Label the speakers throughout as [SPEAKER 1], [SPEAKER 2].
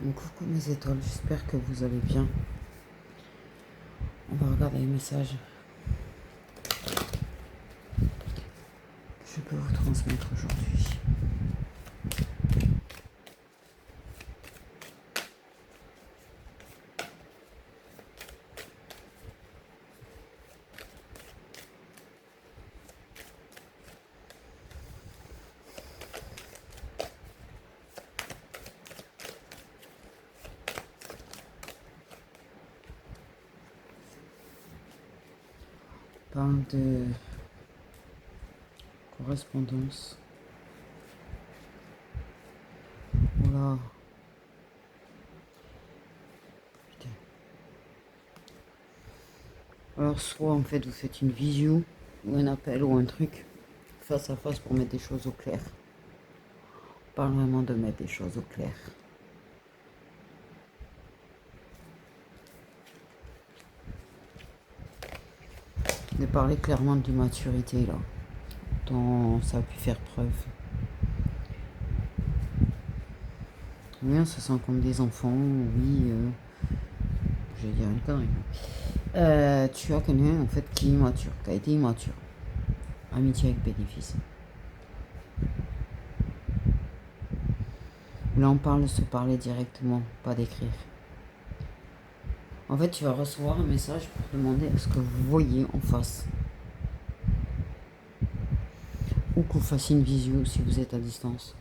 [SPEAKER 1] Donc, coucou mes étoiles, j'espère que vous allez bien. On va regarder les messages que je peux vous transmettre aujourd'hui. On parle de correspondance. Voilà. Putain. Alors soit en fait vous faites une visio ou un appel ou un truc face à face pour mettre des choses au clair. On parle vraiment de mettre des choses au clair. De parler clairement de l'immaturité là, dont ça a pu faire preuve. Oui, on se sent comme des enfants, oui, je vais dire une connerie. Tu as quelqu'un en fait qui est immature, qui a été immature. Amitié avec bénéfice. Là on parle de se parler directement, pas d'écrire. En fait tu vas recevoir un message pour demander à ce que vous voyez en face. Ou que vous fassiez une visio si vous êtes à distance.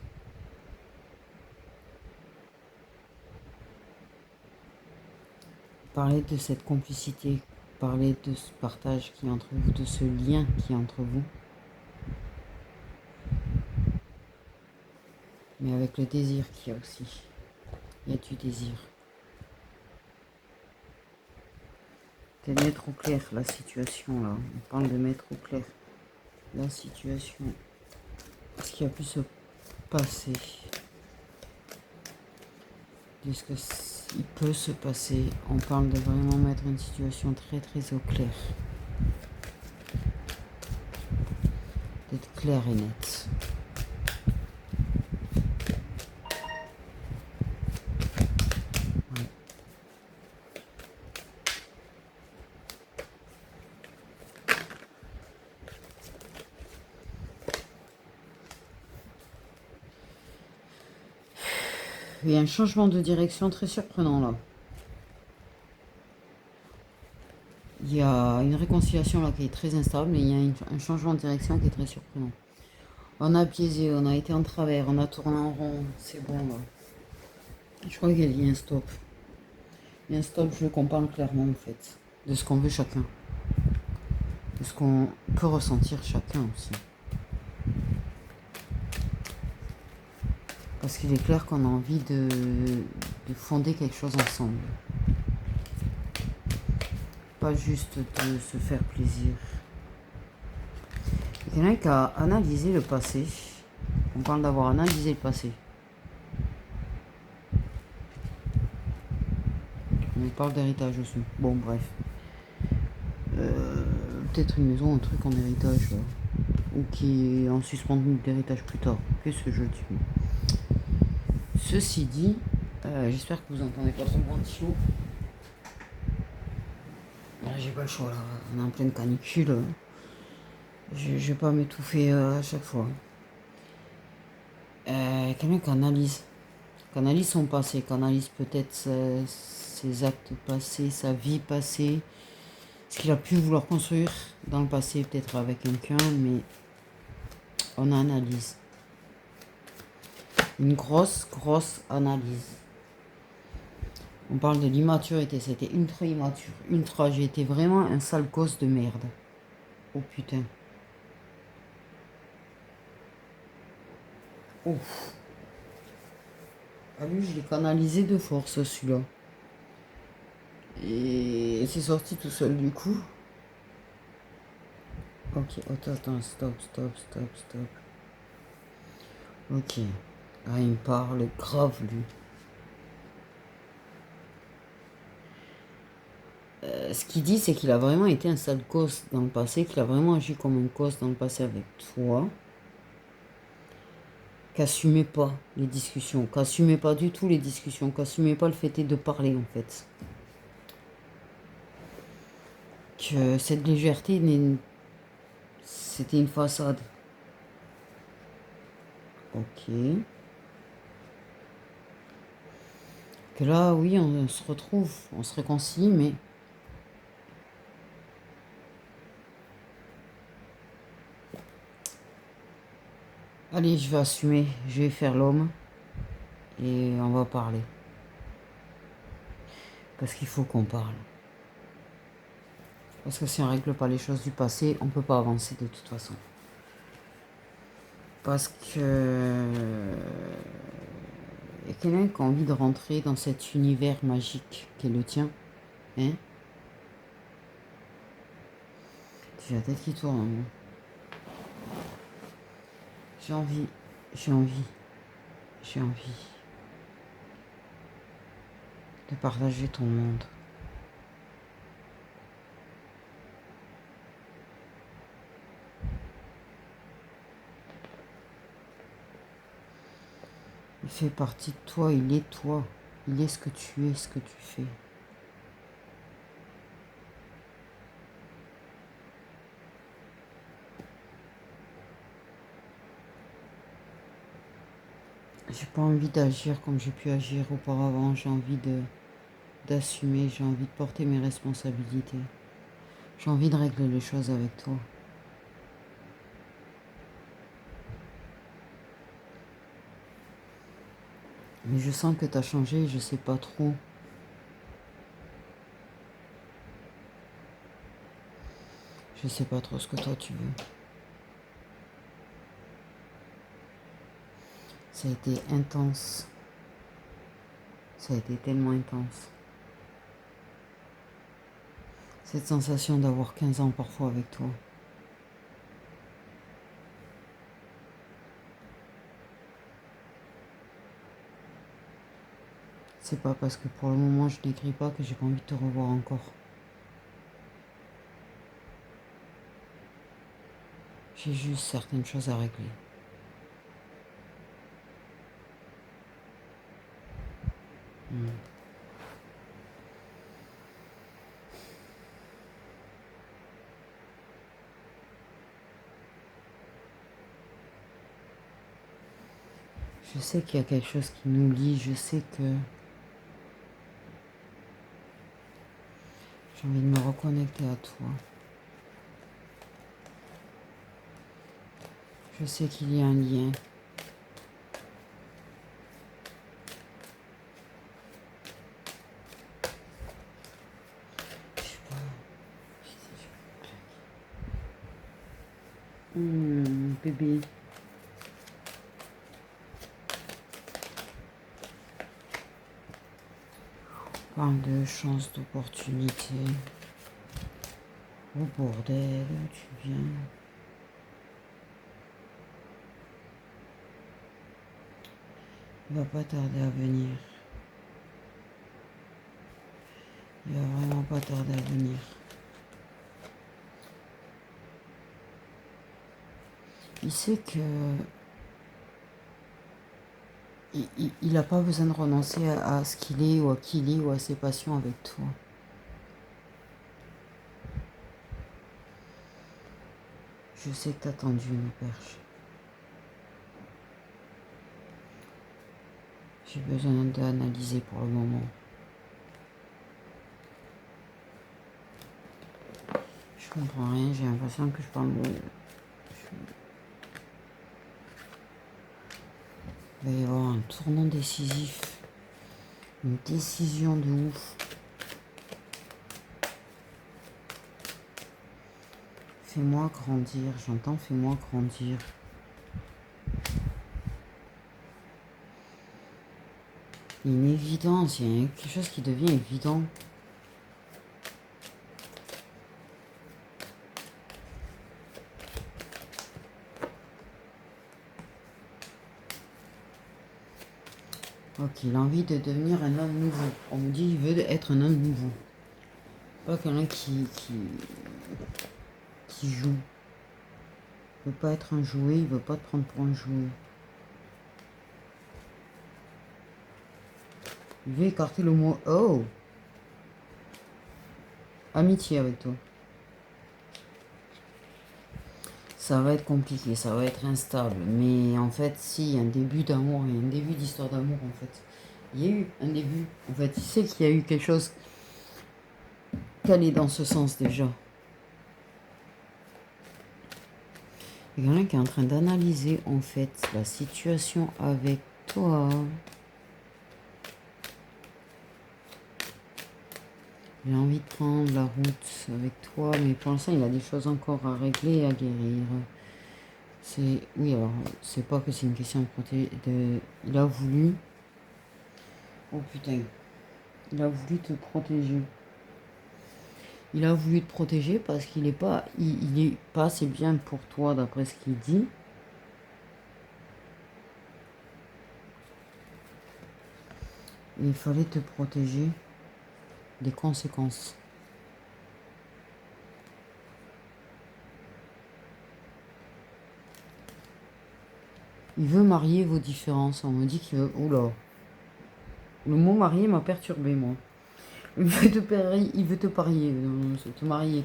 [SPEAKER 1] Parlez de cette complicité, parlez de ce partage qui est entre vous, de ce lien qui est entre vous. Mais avec le désir qu'il y a aussi. Il y a du désir. C'est de mettre au clair la situation là. On parle de mettre au clair la situation. Ce qui a pu se passer. De ce qu'il peut se passer. On parle de vraiment mettre une situation très très au clair. D'être clair et net. Il y a un changement de direction très surprenant là. Il y a une réconciliation là qui est très instable, mais il y a un changement de direction qui est très surprenant. On a biaisé, on a été en travers, on a tourné en rond, c'est bon là. Je crois qu'il y a un stop. Il y a un stop, je veux qu'on parle clairement en fait, de ce qu'on veut chacun. De ce qu'on peut ressentir chacun aussi. Parce qu'il est clair qu'on a envie de fonder quelque chose ensemble. Pas juste de se faire plaisir. Il y en a qui a analysé le passé. On parle d'avoir analysé le passé. On parle d'héritage aussi. Bon, bref. Peut-être une maison, un truc en héritage. Ou qui est en suspendu d'héritage plus tard. Qu'est-ce que je dis? Ceci dit, j'espère que vous entendez pas trop le ventilo. J'ai pas le choix là, on est en pleine canicule. Je vais pas m'étouffer à chaque fois. Quelqu'un qui analyse son passé, qui analyse peut-être ses actes passés, sa vie passée, ce qu'il a pu vouloir construire dans le passé, peut-être avec quelqu'un, mais on analyse. Une grosse analyse. On parle de l'immaturité, c'était ultra immature, ultra, j'ai été vraiment un sale gosse de merde. Oh putain. Ouf. Ah lui, je l'ai canalisé de force celui-là. Et c'est sorti tout seul du coup. Ok, attends, stop. Ok. Ah, il me parle grave lui. Ce qu'il dit, c'est qu'il a vraiment été un sale gosse dans le passé, qu'il a vraiment agi comme un gosse dans le passé avec toi. qu'assumait pas les discussions, qu'assumait pas du tout les discussions, qu'assumait pas le fait de parler en fait. Que cette légèreté, c'était une façade. Ok. Que là, oui, on se retrouve, on se réconcilie, mais allez, je vais assumer, je vais faire l'homme et on va parler. Parce qu'il faut qu'on parle. Parce que si on règle pas les choses du passé, on peut pas avancer de toute façon. Parce que il y a quelqu'un qui a envie de rentrer dans cet univers magique qui est le tien. Hein? J'ai la tête qui tourne. Hein. J'ai envie, j'ai envie, j'ai envie de partager ton monde. Il fait partie de toi, il est toi. Il est ce que tu es, ce que tu fais. J'ai pas envie d'agir comme j'ai pu agir auparavant. J'ai envie d'assumer, j'ai envie de porter mes responsabilités. J'ai envie de régler les choses avec toi. Mais je sens que tu as changé, je sais pas trop. Je sais pas trop ce que toi tu veux. Ça a été intense. Ça a été tellement intense. Cette sensation d'avoir 15 ans parfois avec toi. C'est pas parce que pour le moment je n'écris pas que j'ai pas envie de te revoir encore. J'ai juste certaines choses à régler. Je sais qu'il y a quelque chose qui nous lie, je sais que j'ai envie de me reconnecter à toi. Je sais qu'il y a un lien. Je sais pas. Bébé. On parle de chance, d'opportunité. Oh bordel, tu viens. Il va pas tarder à venir. Il va vraiment pas tarder à venir. Il sait que il n'a pas besoin de renoncer à ce qu'il est ou à qui il est ou à ses passions avec toi. Je sais que t'as tendu une perche. J'ai besoin d'analyser pour le moment. Je comprends rien, j'ai l'impression que je parle de... Il va y avoir un tournant décisif. Une décision de ouf. Fais-moi grandir, j'entends fais-moi grandir. Il y a une évidence, il y a quelque chose qui devient évident. Ok, il a envie de devenir un homme nouveau. On me dit qu'il veut être un homme nouveau. Pas quelqu'un qui joue. Il veut pas être un jouet, il veut pas te prendre pour un jouet. Il veut écarter le mot oh. Amitié avec toi. Ça va être compliqué, ça va être instable. Mais en fait, si, il y a un début d'amour, il y a un début d'histoire d'amour en fait. Il y a eu un début. En fait, tu sais qu'il y a eu quelque chose qui allait dans ce sens déjà. Il y a quelqu'un qui est en train d'analyser en fait la situation avec toi. J'ai envie de prendre la route avec toi, mais pour l'instant, il a des choses encore à régler et à guérir. C'est... Oui, alors, c'est pas que c'est une question de protéger... Il a voulu... Oh putain. Il a voulu te protéger. Il a voulu te protéger parce qu'il est pas... Il est pas assez bien pour toi, d'après ce qu'il dit. Il fallait te protéger des conséquences. Il veut marier vos différences. On me dit qu'il veut... Oula. Le mot marier m'a perturbé, moi. Il veut te parier, te marier,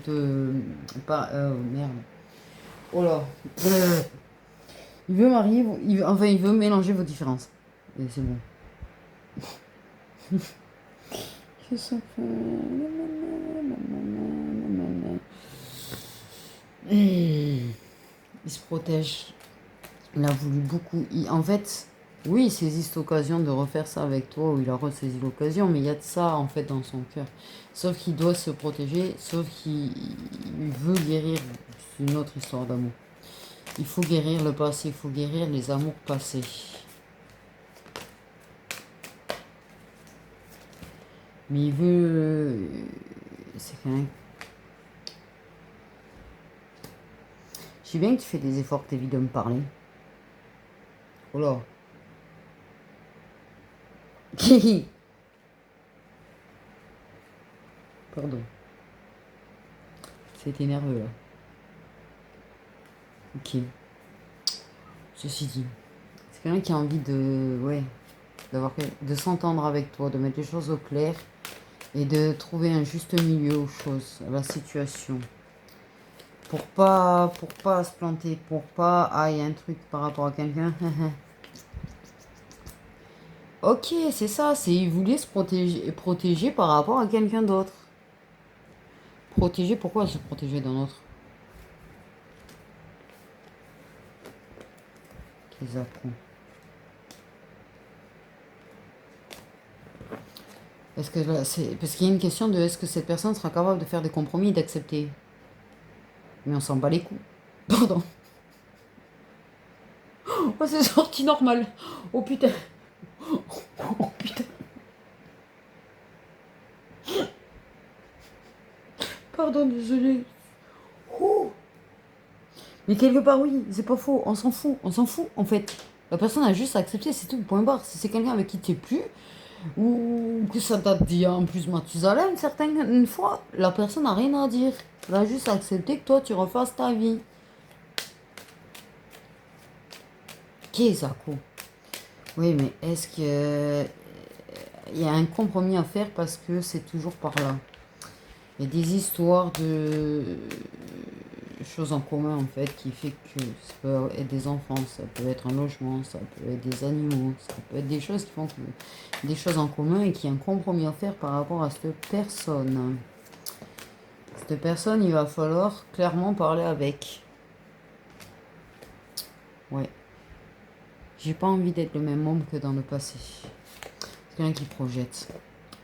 [SPEAKER 1] pas, merde. Oh là. Il veut marier, enfin, il veut mélanger vos différences. Et c'est bon. Que ça fait... Il se protège. Il a voulu beaucoup. En fait, oui, il saisit cette occasion de refaire ça avec toi, ou il a ressaisi l'occasion, mais il y a de ça en fait dans son cœur. Sauf qu'il doit se protéger, sauf qu'il veut guérir une autre histoire d'amour. Il faut guérir le passé, il faut guérir les amours passés. Mais il veut... C'est quand même... Je sais bien que tu fais des efforts, que tu évites de me parler. Oh là. Pardon. C'était nerveux là. Ok. Ceci dit, c'est quelqu'un qui a envie de... Ouais. De s'entendre avec toi, de mettre les choses au clair et de trouver un juste milieu aux choses, à la situation. Pour pas se planter, pour pas... Ah, il y a un truc par rapport à quelqu'un. Ok, c'est ça, c'est il voulait se protéger par rapport à quelqu'un d'autre. Protéger, pourquoi se protéger d'un autre? Qu'ils apprennent. Est-ce que là, c'est parce qu'il y a une question de est-ce que cette personne sera capable de faire des compromis et d'accepter? Mais on s'en bat les coups. Pardon. Oh, c'est sorti normal. Oh putain. Oh putain. Pardon, désolé. Oh. Mais quelque part, oui, c'est pas faux. On s'en fout en fait. La personne a juste à accepter, c'est tout, point barre. Si c'est quelqu'un avec qui tu n'es plus, ou que ça date d'il y a en plus Mathusalem, une fois, la personne n'a rien à dire. Elle a juste à accepter que toi, tu refasses ta vie. Qu'est-ce que oui, mais est-ce que il y a un compromis à faire parce que c'est toujours par là. Il y a des histoires de choses en commun en fait qui fait que ça peut être des enfants, ça peut être un logement, ça peut être des animaux, ça peut être des choses qui font que des choses en commun et qu'il y a un compromis à faire par rapport à cette personne. Cette personne, il va falloir clairement parler avec. Ouais. J'ai pas envie d'être le même homme que dans le passé. C'est quelqu'un qui projette.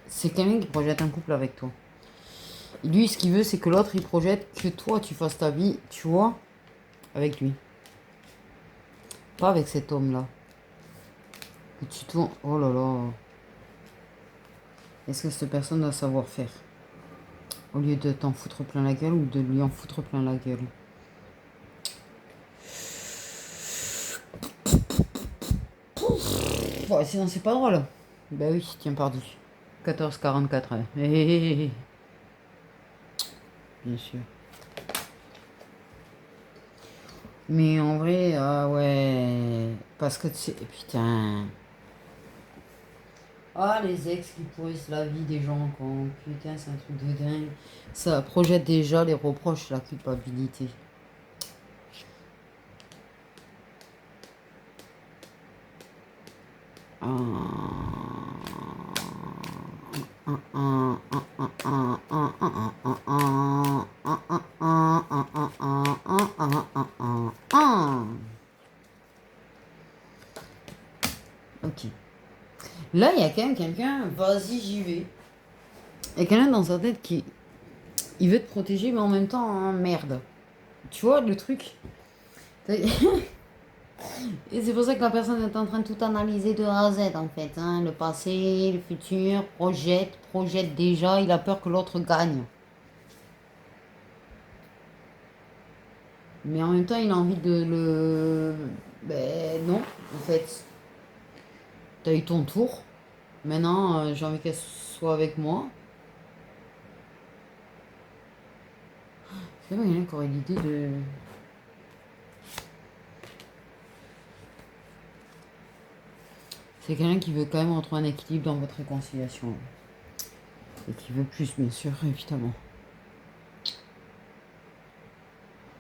[SPEAKER 1] C'est quelqu'un qui projette un couple avec toi. Et lui, ce qu'il veut, c'est que l'autre, il projette que toi, tu fasses ta vie, tu vois, avec lui. Pas avec cet homme-là. Que tu tournes... Oh là là. Est-ce que cette personne doit savoir faire? Au lieu de t'en foutre plein la gueule ou de lui en foutre plein la gueule. Ouais, sinon, c'est pas drôle. Ben oui, tiens, pardi. 14h44. Hé, hé, hé. Bien sûr. Mais en vrai, ah ouais. Parce que tu sais. Putain. Ah, les ex qui pourrissent la vie des gens, quoi. Putain, c'est un truc de dingue. Ça projette déjà les reproches, la culpabilité. Ok. Là, il y a quand même quelqu'un, vas-y, j'y vais. Il y a quelqu'un dans sa tête qui. Il veut te protéger, mais en même temps, hein, merde. Tu vois le truc? Et c'est pour ça que la personne est en train de tout analyser de A à Z, en fait. Hein. Le passé, le futur, projette déjà. Il a peur que l'autre gagne. Mais en même temps, il a envie de le. Ben non, en fait. T'as eu ton tour. Maintenant, j'ai envie qu'elle soit avec moi. C'est vrai, il y en a qui auraient l'idée de. C'est quelqu'un qui veut quand même retrouver un équilibre dans votre réconciliation. Et qui veut plus, bien sûr, évidemment.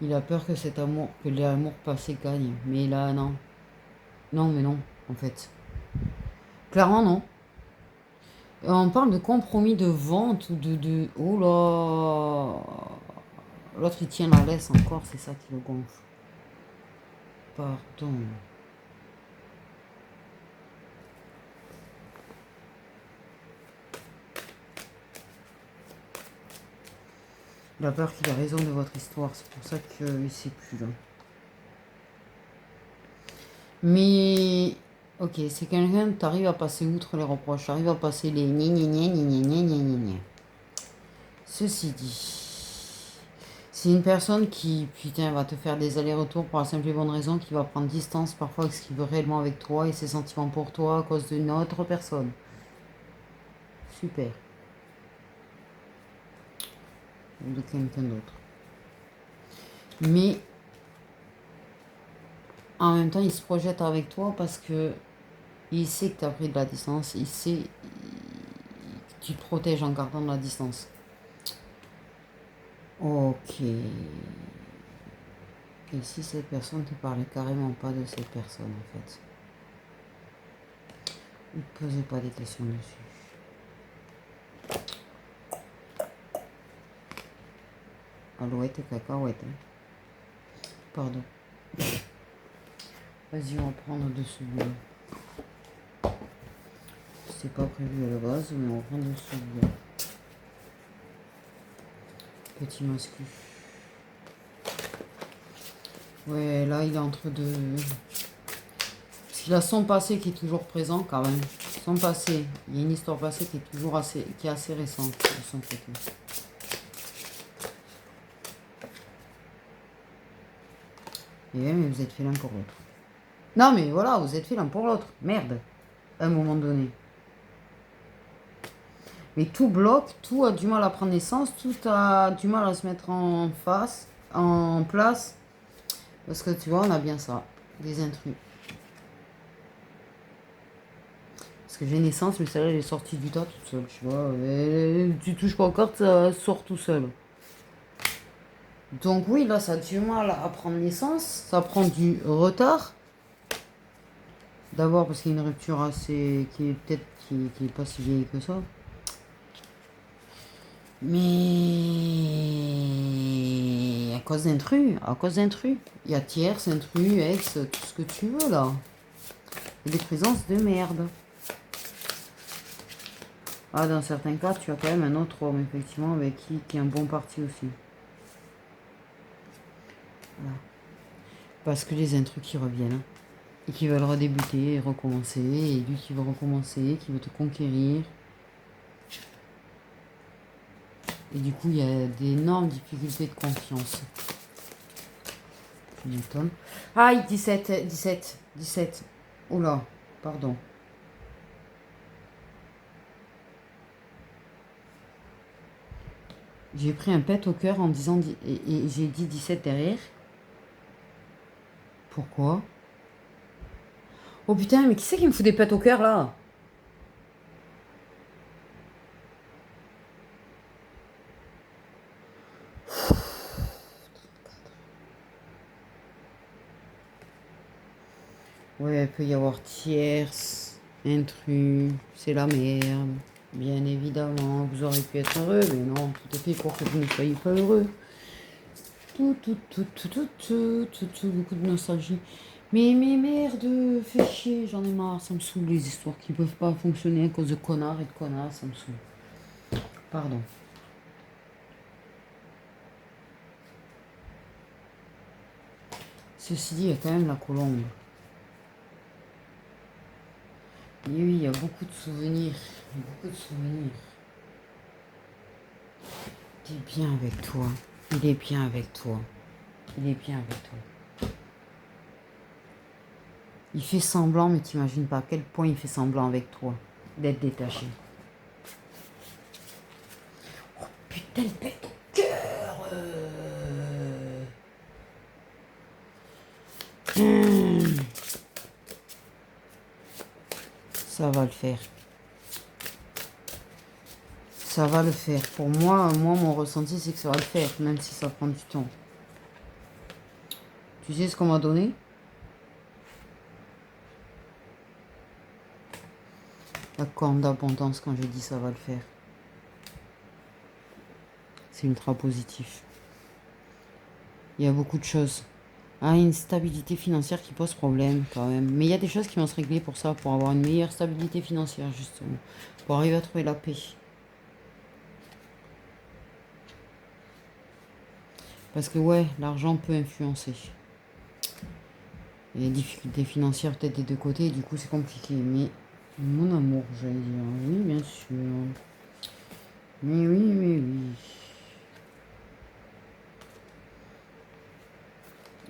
[SPEAKER 1] Il a peur que cet amour, que l'amour passé gagne. Mais là, non. Non, mais non, en fait. Clairement, non. On parle de compromis de vente ou de... Oh là. L'autre, il tient la laisse encore, c'est ça qui le gonfle. Pardon. Il a peur qu'il ait raison de votre histoire, c'est pour ça qu'il ne sait plus, là. Mais... Ok, c'est quelqu'un, t'arrives à passer outre les reproches, t'arrives à passer les gna gna gna gna gna gna gna gna. Ceci dit, c'est une personne qui, putain, va te faire des allers-retours pour la simple et bonne raison qu'il va prendre distance parfois avec ce qu'il veut réellement avec toi et ses sentiments pour toi à cause d'une autre personne. Super. Ou de quelqu'un d'autre. Mais en même temps, il se projette avec toi parce que il sait que tu as pris de la distance, il sait que tu te protèges en gardant de la distance. Ok. Et si cette personne te parlait carrément pas de cette personne en fait, ne posez pas des questions dessus. Alouette et cacahuète. Hein. Pardon. Vas-y, on va prendre de celui-là. C'est pas prévu à la base, mais on va prendre de celui-là. Petit mascu. Ouais, là, il est entre deux. Parce qu'il a son passé qui est toujours présent quand même. Son passé. Il y a une histoire passée qui est toujours assez, qui est assez récente de son côté. Et ouais, mais vous êtes fait l'un pour l'autre. Non, mais voilà, vous êtes fait l'un pour l'autre. Merde. À un moment donné. Mais tout bloque, tout a du mal à prendre naissance, tout a du mal à se mettre en face, en place. Parce que tu vois, on a bien ça. Des intrus. Parce que j'ai naissance, mais celle-là, elle est sortie du tas toute seule, tu vois. Et tu touches pas aux cartes, ça sort tout seul. Donc oui, là, ça a du mal à prendre naissance. Ça prend du retard. D'abord parce qu'il y a une rupture assez... qui est peut-être... qui est pas si vieille que ça. Mais... à cause d'intrus. À cause d'intrus. Il y a tierce, intrus, ex, tout ce que tu veux, là. Il y a des présences de merde. Ah, dans certains cas, tu as quand même un autre homme, effectivement, avec qui est un bon parti aussi. Voilà. Parce que les intrus qui reviennent. Hein, et qui veulent redébuter et recommencer. Et lui qui veut recommencer, qui veut te conquérir. Et du coup, il y a d'énormes difficultés de confiance. Tu m'étonnes. Aïe, 17. Oula, pardon. J'ai pris un pet au cœur en disant... Et j'ai dit 17 derrière. Pourquoi? Oh putain, mais qui c'est qui me fout des pets au cœur, là? Ouais, il peut y avoir tierce, intrus, c'est la merde. Bien évidemment, vous auriez pu être heureux, mais non, tout est fait pour que vous ne soyez pas heureux. Beaucoup de nostalgie. Mais merde, fais chier, j'en ai marre, ça me saoule les histoires qui peuvent pas fonctionner à cause de connards et de connards, ça me saoule. Pardon. Ceci dit, il y a quand même la colombe. Et oui, il y a beaucoup de souvenirs. Beaucoup de souvenirs. Il est bien avec toi. Il est bien avec toi. Il est bien avec toi. Il fait semblant, mais t'imagines pas à quel point il fait semblant avec toi d'être détaché. Oh putain, il pète au cœur. Ça va le faire. Ça va le faire. Pour moi, mon ressenti, c'est que ça va le faire, même si ça prend du temps. Tu sais ce qu'on m'a donné? La corne d'abondance quand j'ai dit ça va le faire. C'est ultra positif. Il y a beaucoup de choses. Ah, une stabilité financière qui pose problème quand même. Mais il y a des choses qui vont se régler pour ça, pour avoir une meilleure stabilité financière justement. Pour arriver à trouver la paix. Parce que ouais, l'argent peut influencer. Et les difficultés financières peut-être des deux côtés, et du coup c'est compliqué. Mais mon amour, j'allais dire. Oui, bien sûr. Mais oui, mais oui.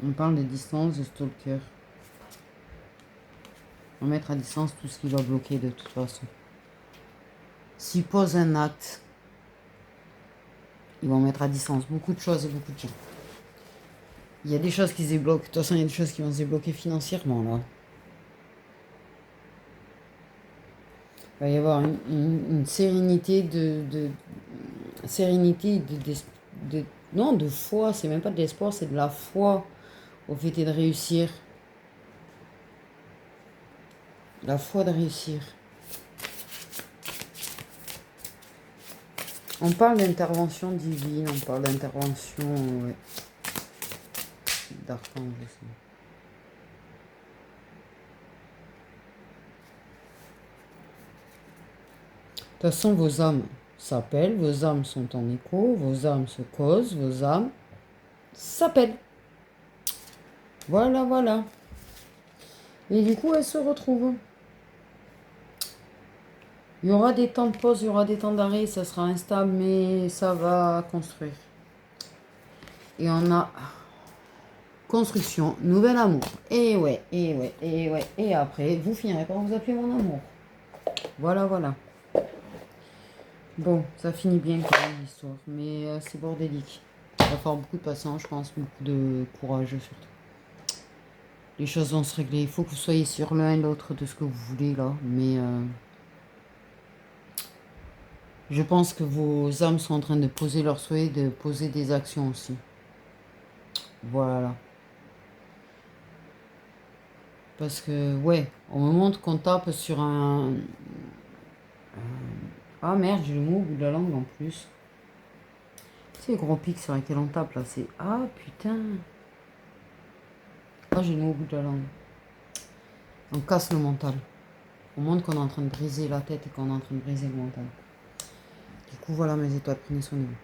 [SPEAKER 1] On parle de distance, de stalker. On va mettre à distance tout ce qui va bloquer de toute façon. S'il pose un acte, ils vont mettre à distance beaucoup de choses et beaucoup de gens. Il y a des choses qui se débloquent. De toute façon, il y a des choses qui vont se débloquer financièrement, là. Il va y avoir une sérénité sérénité non, de foi. C'est même pas de l'espoir, c'est de la foi au fait de réussir. La foi de réussir. On parle d'intervention divine, on parle d'intervention ouais, d'archange aussi. De toute façon, vos âmes s'appellent, vos âmes sont en écho, vos âmes se causent, vos âmes s'appellent. Voilà, voilà. Et du coup, elles se retrouvent. Il y aura des temps de pause, il y aura des temps d'arrêt, ça sera instable, mais ça va construire. Et on a construction, nouvel amour. Et ouais, et ouais, et ouais. Et après, vous finirez par vous appeler mon amour. Voilà, voilà. Bon, ça finit bien quand même l'histoire, mais c'est bordélique. Il va falloir beaucoup de patience, je pense, beaucoup de courage surtout. Les choses vont se régler. Il faut que vous soyez sur l'un et l'autre de ce que vous voulez là, mais je pense que vos âmes sont en train de poser leurs souhaits, de poser des actions aussi. Voilà. Parce que, ouais, au moment qu'on tape sur ah merde, j'ai le mot au bout de la langue en plus. C'est les gros pics sur lesquels on tape là, c'est... Ah putain. Ah, j'ai le mot au bout de la langue. On casse le mental. On montre qu'on est en train de briser la tête et qu'on est en train de briser le mental. Du coup, voilà mes étoiles, prenez soin de vous.